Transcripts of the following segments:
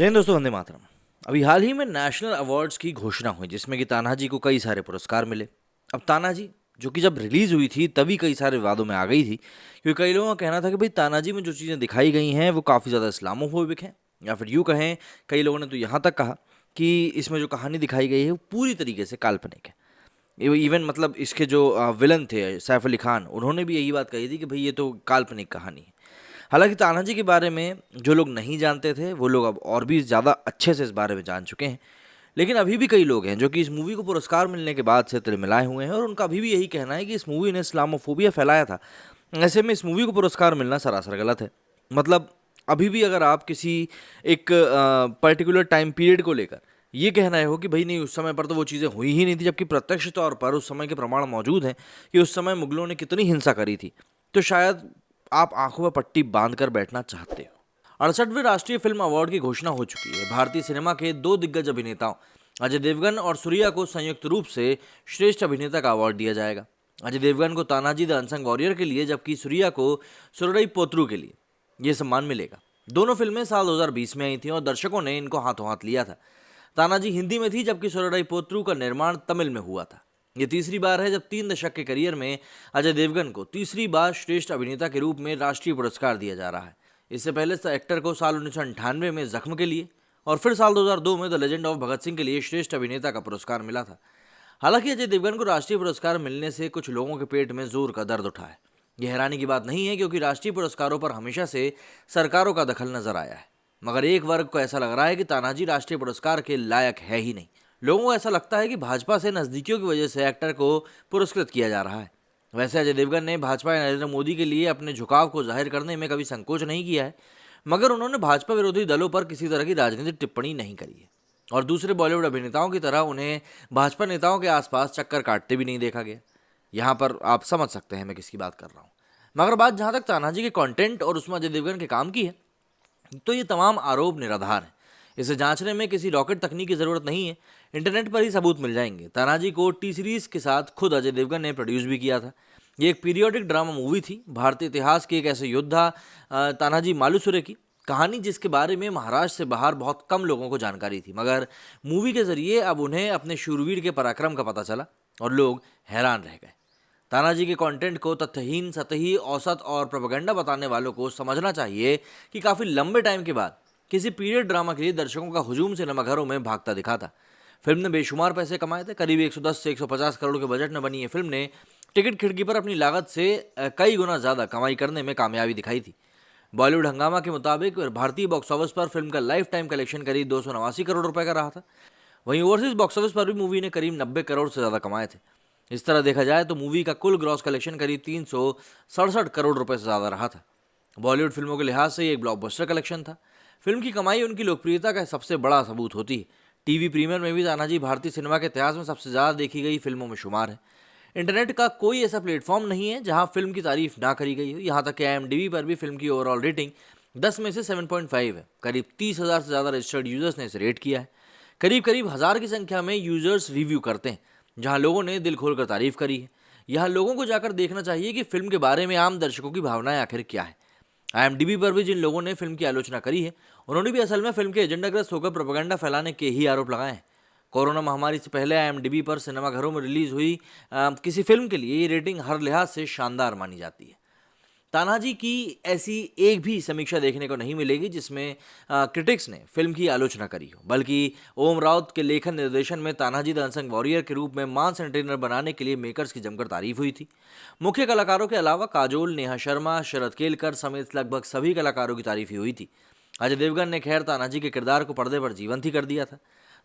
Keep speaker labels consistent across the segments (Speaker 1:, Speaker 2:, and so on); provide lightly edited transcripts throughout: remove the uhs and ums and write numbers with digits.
Speaker 1: जय हिंद दोस्तों, वंदे मातरम। अभी हाल ही में नेशनल अवार्ड्स की घोषणा हुई जिसमें कि तानाजी को कई सारे पुरस्कार मिले। अब तानाजी जो कि जब रिलीज हुई थी तभी कई सारे विवादों में आ गई थी, क्योंकि कई लोगों का कहना था कि भाई तानाजी में जो चीज़ें दिखाई गई हैं वो काफ़ी ज़्यादा इस्लामोफोबिक हैं, या फिर यूँ कहें, कई लोगों ने तो यहाँ तक कहा कि इसमें जो कहानी दिखाई गई है वो पूरी तरीके से काल्पनिक है। इवन मतलब इसके जो विलन थे सैफ अली खान, उन्होंने भी यही बात कही थी कि भाई ये तो काल्पनिक कहानी है। हालांकि तानाजी के बारे में जो लोग नहीं जानते थे वो लोग अब और भी ज़्यादा अच्छे से इस बारे में जान चुके हैं। लेकिन अभी भी कई लोग हैं जो कि इस मूवी को पुरस्कार मिलने के बाद से तिलमिलाए हुए हैं, और उनका अभी भी यही कहना है कि इस मूवी ने इस्लामोफोबिया फैलाया था। ऐसे में इस मूवी को पुरस्कार मिलना सरासर गलत है। मतलब अभी भी अगर आप किसी एक पर्टिकुलर टाइम पीरियड को लेकर ये कहना हो कि भाई नहीं, उस समय पर तो वो चीज़ें हुई ही नहीं थी, जबकि प्रत्यक्ष तौर पर उस समय के प्रमाण मौजूद हैं कि उस समय मुगलों ने कितनी हिंसा करी थी, तो शायद आप आंखों में पट्टी बांध कर बैठना चाहते हो। 68वें राष्ट्रीय फिल्म अवार्ड की घोषणा हो चुकी है। भारतीय सिनेमा के दो दिग्गज अभिनेताओं अजय देवगन और सूर्या को संयुक्त रूप से श्रेष्ठ अभिनेता का अवार्ड दिया जाएगा। अजय देवगन को तानाजी द अनसंग वॉरियर के लिए, जबकि सूर्या को सुरडई पोत्रू के लिए यह सम्मान मिलेगा। दोनों फिल्में साल 2020 में आई थीं और दर्शकों ने इनको हाथों हाथ लिया था। तानाजी हिंदी में थी, जबकि सुरडई पोत्रू का निर्माण तमिल में हुआ था। ये तीसरी बार है जब 3 दशक के करियर में अजय देवगन को तीसरी बार श्रेष्ठ अभिनेता के रूप में राष्ट्रीय पुरस्कार दिया जा रहा है। इससे पहले एक्टर को साल 1998 में जख्म के लिए और फिर साल 2002 में the legend of Bhagat Singh के लिए श्रेष्ठ अभिनेता का पुरस्कार मिला था। हालांकि अजय देवगन को राष्ट्रीय पुरस्कार मिलने से कुछ लोगों के पेट में जोर का दर्द उठा है। यह हैरानी की बात नहीं है, क्योंकि राष्ट्रीय पुरस्कारों पर हमेशा से सरकारों का दखल नजर आया है। मगर एक वर्ग को ऐसा लग रहा है कि तानाजी राष्ट्रीय पुरस्कार के लायक है ही नहीं। लोगों को ऐसा लगता है कि भाजपा से नज़दीकियों की वजह से एक्टर को पुरस्कृत किया जा रहा है। वैसे अजय देवगन ने भाजपा या नरेंद्र मोदी के लिए अपने झुकाव को जाहिर करने में कभी संकोच नहीं किया है, मगर उन्होंने भाजपा विरोधी दलों पर किसी तरह की राजनीतिक टिप्पणी नहीं करी है, और दूसरे बॉलीवुड अभिनेताओं की तरह उन्हें भाजपा नेताओं के आसपास चक्कर काटते भी नहीं देखा गया। यहाँ पर आप समझ सकते हैं मैं किसकी बात कर रहा हूँ। मगर बात जहाँ तक तानाजी के कंटेंट और उसमें अजय देवगन के काम की है, तो ये तमाम आरोप निराधार हैं। इसे जांचने में किसी रॉकेट तकनीक की ज़रूरत नहीं है, इंटरनेट पर ही सबूत मिल जाएंगे। तानाजी को टी सीरीज़ के साथ खुद अजय देवगन ने प्रोड्यूस भी किया था। ये एक पीरियोडिक ड्रामा मूवी थी, भारतीय इतिहास के एक ऐसे योद्धा तानाजी मालुसरे की कहानी, जिसके बारे में महाराष्ट्र से बाहर बहुत कम लोगों को जानकारी थी। मगर मूवी के जरिए अब उन्हें अपने शूरवीर के पराक्रम का पता चला और लोग हैरान रह गए। तानाजी के कंटेंट को तथ्यहीन, सतही, औसत और प्रोपेगेंडा बताने वालों को समझना चाहिए कि काफ़ी लंबे टाइम के बाद किसी पीरियड ड्रामा के लिए दर्शकों का हुजूम सिनेमाघरों में भागता दिखा था। फिल्म ने बेशुमार पैसे कमाए थे। करीब 110 से 150 करोड़ के बजट में बनी ये फिल्म ने टिकट खिड़की पर अपनी लागत से कई गुना ज़्यादा कमाई करने में कामयाबी दिखाई थी। बॉलीवुड हंगामा के मुताबिक भारतीय बॉक्स ऑफिस पर फिल्म का लाइफ टाइम कलेक्शन करीब 289 करोड़ रुपए का रहा था। वहीं ओवरसीज बॉक्स ऑफिस पर भी मूवी ने करीब 90 करोड़ से ज़्यादा कमाए थे। इस तरह देखा जाए तो मूवी का कुल ग्रॉस कलेक्शन करीब 367 करोड़ रुपए से ज़्यादा रहा था। बॉलीवुड फिल्मों के लिहाज से ये एक ब्लॉकबस्टर कलेक्शन था। फिल्म की कमाई उनकी लोकप्रियता का सबसे बड़ा सबूत होती है। टीवी प्रीमियर में भी तानाजी भारतीय सिनेमा के इतिहास में सबसे ज़्यादा देखी गई फिल्मों में शुमार है। इंटरनेट का कोई ऐसा प्लेटफॉर्म नहीं है जहां फिल्म की तारीफ ना करी गई हो। यहाँ तक कि IMDb पर भी फिल्म की ओवरऑल रेटिंग 10 में से 7.5 है। करीब 30,000 से ज़्यादा रजिस्टर्ड यूजर्स ने इसे रेट किया है। करीब करीब 1000 की संख्या में यूजर्स रिव्यू करते हैं, जहां लोगों ने दिल खोलकर तारीफ करी है। यहाँ लोगों को जाकर देखना चाहिए कि फिल्म के बारे में आम दर्शकों की भावनाएं आखिर क्या है। IMDb पर भी जिन लोगों ने फिल्म की आलोचना करी है, उन्होंने भी असल में फिल्म के एजेंडाग्रस्त होकर प्रोपेगेंडा फैलाने के ही आरोप लगाए हैं। कोरोना महामारी से पहले IMDb पर सिनेमाघरों में रिलीज हुई किसी फिल्म के लिए ये रेटिंग हर लिहाज से शानदार मानी जाती है। तानाजी की ऐसी एक भी समीक्षा देखने को नहीं मिलेगी जिसमें क्रिटिक्स ने फिल्म की आलोचना करी हो, बल्कि ओम राउत के लेखन निर्देशन में तानाजी द अनसंग वॉरियर के रूप में मास एंटरटेनर बनाने के लिए मेकर्स की जमकर तारीफ हुई थी। मुख्य कलाकारों के अलावा काजोल, नेहा शर्मा, शरद केलकर समेत लगभग सभी कलाकारों की तारीफ हुई थी। अजय देवगन ने खैर तानाजी के किरदार को पर्दे पर जीवंत ही कर दिया था।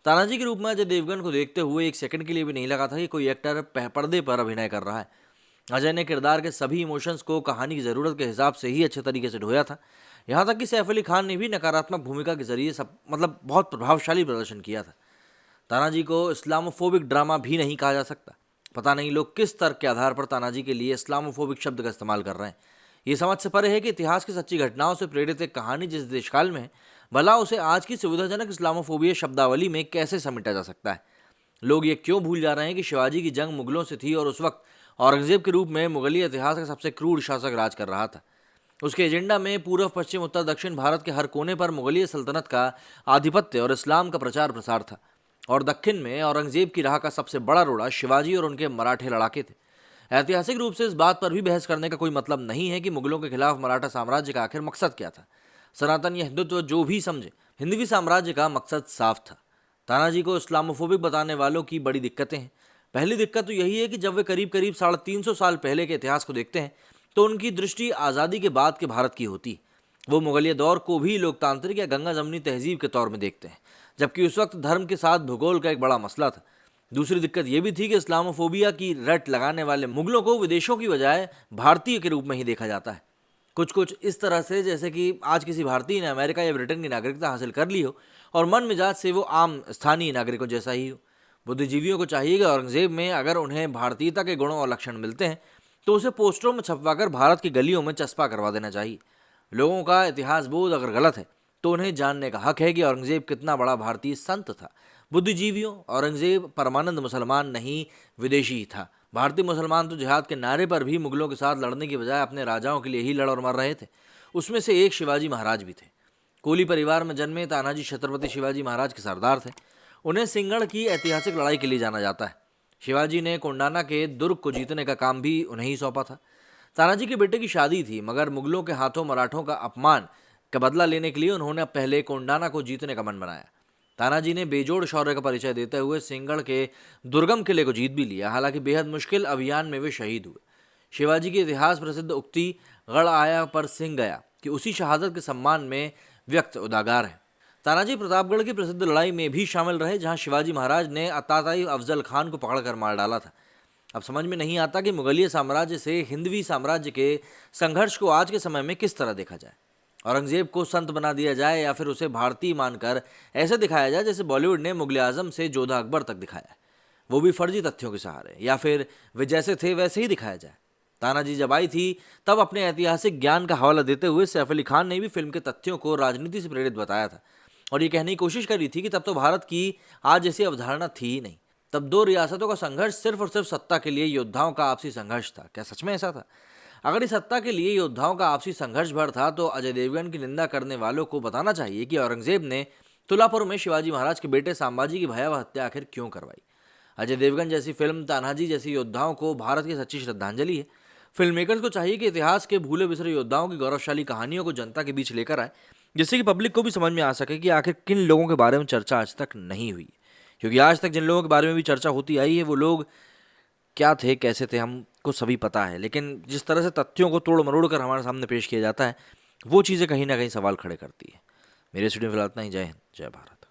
Speaker 1: तानाजी के रूप में अजय देवगन को देखते हुए एक सेकंड के लिए भी नहीं लगा था कि कोई एक्टर पर्दे पर अभिनय कर रहा है। अजय ने किरदार के सभी इमोशंस को कहानी की ज़रूरत के हिसाब से ही अच्छे तरीके से ढोया था। यहाँ तक कि सैफ अली खान ने भी नकारात्मक भूमिका के जरिए बहुत प्रभावशाली प्रदर्शन किया था। तानाजी को इस्लामोफोबिक ड्रामा भी नहीं कहा जा सकता। पता नहीं लोग किस तर्क के आधार पर तानाजी के लिए इस्लामोफोबिक शब्द का इस्तेमाल कर रहे हैं। ये समझ से परे है कि इतिहास की सच्ची घटनाओं से प्रेरित एक कहानी जिस देशकाल में है, भला उसे आज की सुविधाजनक इस्लामोफोबिया शब्दावली में कैसे समेटा जा सकता है। लोग ये क्यों भूल जा रहे हैं कि शिवाजी की जंग मुगलों से थी और उस वक्त औरंगजेब के रूप में मुगलिया इतिहास का सबसे क्रूर शासक राज कर रहा था। उसके एजेंडा में पूर्व पश्चिम उत्तर दक्षिण भारत के हर कोने पर मुगलिया सल्तनत का आधिपत्य और इस्लाम का प्रचार प्रसार था। और दक्षिण में औरंगजेब की राह का सबसे बड़ा रोड़ा शिवाजी और उनके मराठे लड़ाके थे। ऐतिहासिक रूप से इस बात पर भी बहस करने का कोई मतलब नहीं है कि मुगलों के खिलाफ मराठा साम्राज्य का आखिर मकसद क्या था। सनातन या हिंदुत्व जो भी समझे, हिंदवी साम्राज्य का मकसद साफ था। तानाजी को इस्लामोफोबिक बताने वालों की बड़ी दिक्कतें हैं। पहली दिक्कत तो यही है कि जब वे करीब करीब 350 साल पहले के इतिहास को देखते हैं तो उनकी दृष्टि आज़ादी के बाद के भारत की होती है। वो मुगलिया दौर को भी लोकतांत्रिक या गंगा जमनी तहजीब के तौर में देखते हैं, जबकि उस वक्त धर्म के साथ भूगोल का एक बड़ा मसला था। दूसरी दिक्कत यह भी थी कि इस्लामोफोबिया की रट लगाने वाले मुगलों को विदेशों की बजाय भारतीय के रूप में ही देखा जाता है। कुछ कुछ इस तरह से जैसे कि आज किसी भारतीय ने अमेरिका या ब्रिटेन की नागरिकता हासिल कर ली हो और मन मिजाज से वो आम स्थानीय नागरिकों जैसा ही हो। बुद्धिजीवियों को चाहिए कि औरंगजेब में अगर उन्हें भारतीयता के गुणों और लक्षण मिलते हैं तो उसे पोस्टरों में छपवाकर भारत की गलियों में चस्पा करवा देना चाहिए। लोगों का इतिहास बोध अगर गलत है तो उन्हें जानने का हक है कि औरंगजेब कितना बड़ा भारतीय संत था। बुद्धिजीवियों, औरंगजेब परमानंद मुसलमान नहीं, विदेशी ही था। भारतीय मुसलमान तो जिहाद के नारे पर भी मुगलों के साथ लड़ने की बजाय अपने राजाओं के लिए ही लड़ और मर रहे थे। उसमें से एक शिवाजी महाराज भी थे। कोली परिवार में जन्मे तानाजी छत्रपति शिवाजी महाराज के सरदार थे। उन्हें सिंगड़ की ऐतिहासिक लड़ाई के लिए जाना जाता है। शिवाजी ने कोंडाना के दुर्ग को जीतने का काम भी उन्हें ही सौंपा था। तानाजी के बेटे की शादी थी, मगर मुगलों के हाथों मराठों का अपमान का बदला लेने के लिए उन्होंने पहले कोंडाना को जीतने का मन बनाया। तानाजी ने बेजोड़ शौर्य का परिचय देते हुए सिंगड़ के दुर्गम किले को जीत भी लिया। हालांकि बेहद मुश्किल अभियान में वे शहीद हुए। शिवाजी की इतिहास प्रसिद्ध उक्ति गढ़ आया पर सिंह गया कि उसी शहादत के सम्मान में व्यक्त उदागार है। तानाजी प्रतापगढ़ की प्रसिद्ध लड़ाई में भी शामिल रहे, जहां शिवाजी महाराज ने अताताई अफजल खान को पकड़कर मार डाला था। अब समझ में नहीं आता कि मुगलिया साम्राज्य से हिंदवी साम्राज्य के संघर्ष को आज के समय में किस तरह देखा जाए। औरंगजेब को संत बना दिया जाए या फिर उसे भारतीय मानकर ऐसे दिखाया जाए जैसे बॉलीवुड ने मुगल आजम से जोधा अकबर तक दिखाया है, वो भी फर्जी तथ्यों के सहारे, या फिर वे जैसे थे वैसे ही दिखाया जाए। तानाजी जब आई थी तब अपने ऐतिहासिक ज्ञान का हवाला देते हुए सैफ अली खान ने भी फिल्म के तथ्यों को राजनीति से प्रेरित बताया था और ये कहने की कोशिश करी थी कि तब तो भारत की आज जैसी अवधारणा थी ही नहीं। तब दो रियासतों का संघर्ष सिर्फ और सिर्फ सत्ता के लिए योद्धाओं का आपसी संघर्ष था। क्या सच में ऐसा था? अगर इस सत्ता के लिए योद्धाओं का आपसी संघर्ष भर था तो अजय देवगन की निंदा करने वालों को बताना चाहिए कि औरंगजेब ने तुलापुर में शिवाजी महाराज के बेटे संभाजी की भयावह हत्या आखिर क्यों करवाई। अजय देवगन जैसी फिल्म तानाजी जैसी योद्धाओं को भारत की सच्ची श्रद्धांजलि है। फिल्म मेकर्स को चाहिए कि इतिहास के भूले बिसरे योद्धाओं की गौरवशाली कहानियों को जनता के बीच लेकर आए, जिससे कि पब्लिक को भी समझ में आ सके कि आखिर किन लोगों के बारे में चर्चा आज तक नहीं हुई। क्योंकि आज तक जिन लोगों के बारे में भी चर्चा होती आई है वो लोग क्या थे, कैसे थे, हमको सभी पता है, लेकिन जिस तरह से तथ्यों को तोड़ मरोड़ कर हमारे सामने पेश किया जाता है वो चीज़ें कहीं ना कहीं सवाल खड़े करती है। मेरे स्टूडियो फिलहाल इतना ही। जय हिंद, जय भारत।